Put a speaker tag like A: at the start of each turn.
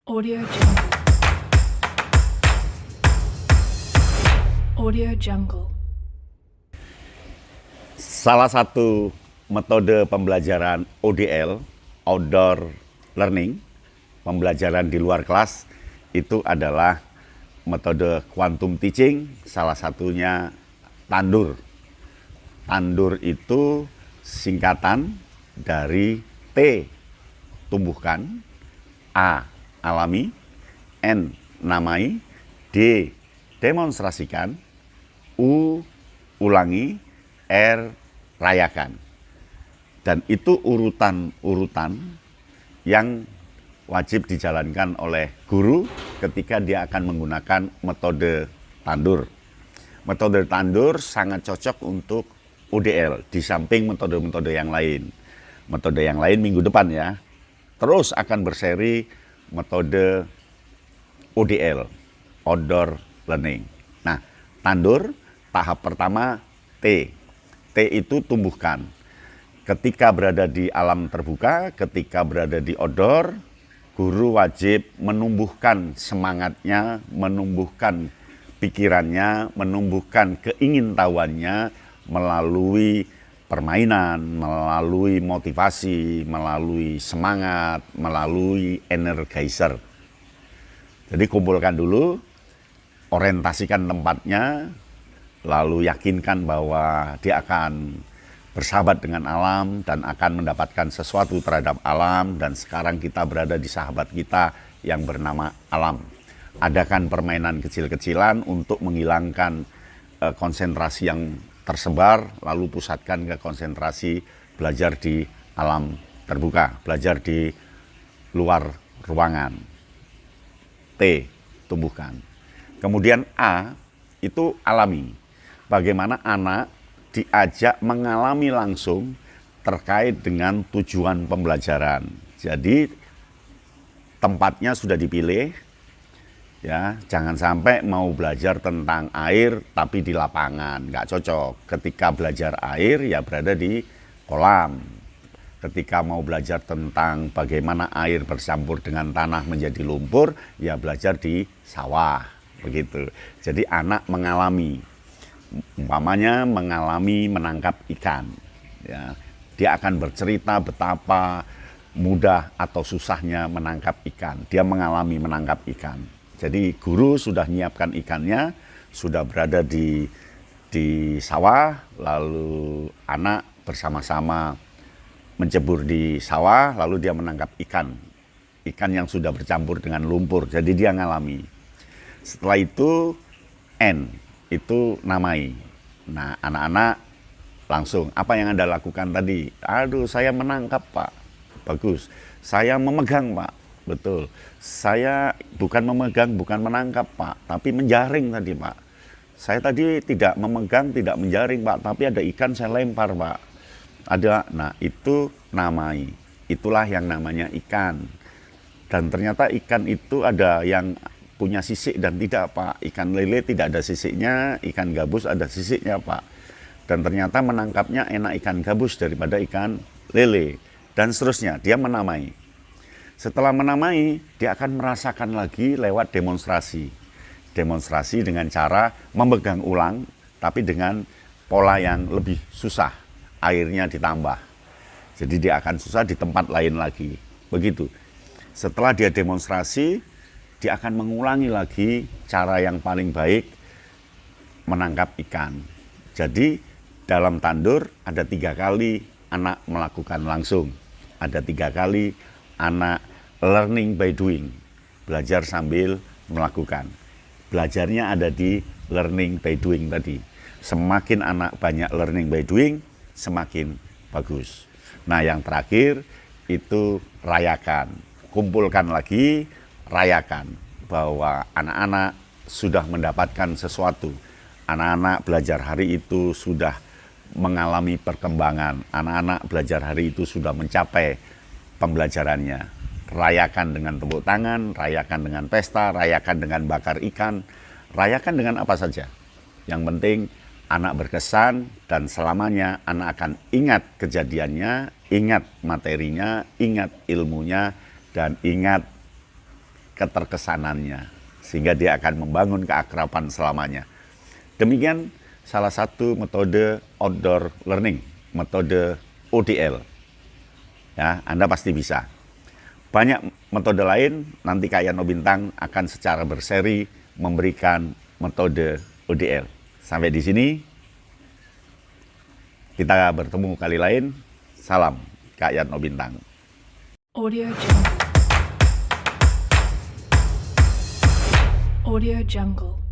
A: Audio Jungle. Audio Jungle.
B: Salah satu metode pembelajaran ODL, Outdoor Learning, pembelajaran di luar kelas, itu adalah metode quantum teaching, salah satunya tandur. Tandur itu singkatan dari T, tumbuhkan, A, alami, N, namai, D, demonstrasikan, U, ulangi, R, rayakan. Dan itu urutan-urutan yang wajib dijalankan oleh guru ketika dia akan menggunakan metode tandur. Metode tandur sangat cocok untuk ODL di samping metode-metode yang lain. Metode yang lain minggu depan ya. Terus akan berseri metode ODL, Outdoor Learning. Nah, tandur tahap pertama T. T itu tumbuhkan. Ketika berada di alam terbuka, ketika berada di outdoor, guru wajib menumbuhkan semangatnya, menumbuhkan pikirannya, menumbuhkan keingintahuannya melalui permainan, melalui motivasi, melalui semangat, melalui energizer. Jadi kumpulkan dulu, orientasikan tempatnya, lalu yakinkan bahwa dia akan bersahabat dengan alam dan akan mendapatkan sesuatu terhadap alam. Dan sekarang kita berada di sahabat kita yang bernama alam. Adakan permainan kecil-kecilan untuk menghilangkan konsentrasi yang tersebar, lalu pusatkan ke konsentrasi belajar di alam terbuka, belajar di luar ruangan. T, tumbuhkan. Kemudian A, itu alami. Bagaimana anak diajak mengalami langsung terkait dengan tujuan pembelajaran. Jadi tempatnya sudah dipilih, ya, jangan sampai mau belajar tentang air tapi di lapangan, nggak cocok. Ketika belajar air ya berada di kolam. Ketika mau belajar tentang bagaimana air bercampur dengan tanah menjadi lumpur, ya belajar di sawah, begitu. Jadi anak mengalami, umpamanya mengalami menangkap ikan, ya, dia akan bercerita betapa mudah atau susahnya menangkap ikan. Dia mengalami menangkap ikan. Jadi guru sudah menyiapkan ikannya, sudah berada di sawah, lalu anak bersama-sama mencebur di sawah, lalu dia menangkap ikan. Ikan yang sudah bercampur dengan lumpur, jadi dia ngalami. Setelah itu N, itu namai. Nah, anak-anak langsung, apa yang Anda lakukan tadi? Aduh, saya menangkap, Pak. Bagus. Saya memegang, Pak. Betul. Saya bukan memegang, bukan menangkap, Pak, tapi menjaring tadi, Pak. Saya tadi tidak memegang, tidak menjaring, Pak, tapi ada ikan saya lempar, Pak. Ada, nah itu namai. Itulah yang namanya ikan. Dan ternyata ikan itu ada yang punya sisik dan tidak, Pak. Ikan lele tidak ada sisiknya, ikan gabus ada sisiknya, Pak. Dan ternyata menangkapnya enak ikan gabus daripada ikan lele. Dan seterusnya, dia menamai. Setelah menamai, dia akan merasakan lagi lewat demonstrasi. Demonstrasi dengan cara memegang ulang, tapi dengan pola yang lebih susah. Airnya ditambah. Jadi dia akan susah di tempat lain lagi. Begitu. Setelah dia demonstrasi, dia akan mengulangi lagi cara yang paling baik menangkap ikan. Jadi dalam tandur ada 3 kali anak melakukan langsung. Ada 3 kali anak learning by doing, belajar sambil melakukan. Belajarnya ada di learning by doing tadi. Semakin anak banyak learning by doing, semakin bagus. Nah, yang terakhir itu rayakan. Kumpulkan lagi, rayakan bahwa anak-anak sudah mendapatkan sesuatu. Anak-anak belajar hari itu sudah mengalami perkembangan. Anak-anak belajar hari itu sudah mencapai pembelajarannya. Rayakan dengan tepuk tangan, rayakan dengan pesta, rayakan dengan bakar ikan, rayakan dengan apa saja. Yang penting anak berkesan dan selamanya anak akan ingat kejadiannya, ingat materinya, ingat ilmunya, dan ingat keterkesanannya, sehingga dia akan membangun keakraban selamanya. Demikian salah satu metode outdoor learning, metode ODL. Ya, Anda pasti bisa. Banyak metode lain, nanti Kak Yano Bintang akan secara berseri memberikan metode ODL. Sampai di sini, kita bertemu kali lain. Salam Kak Yano Bintang.
A: Audio Jungle. Audio Jungle.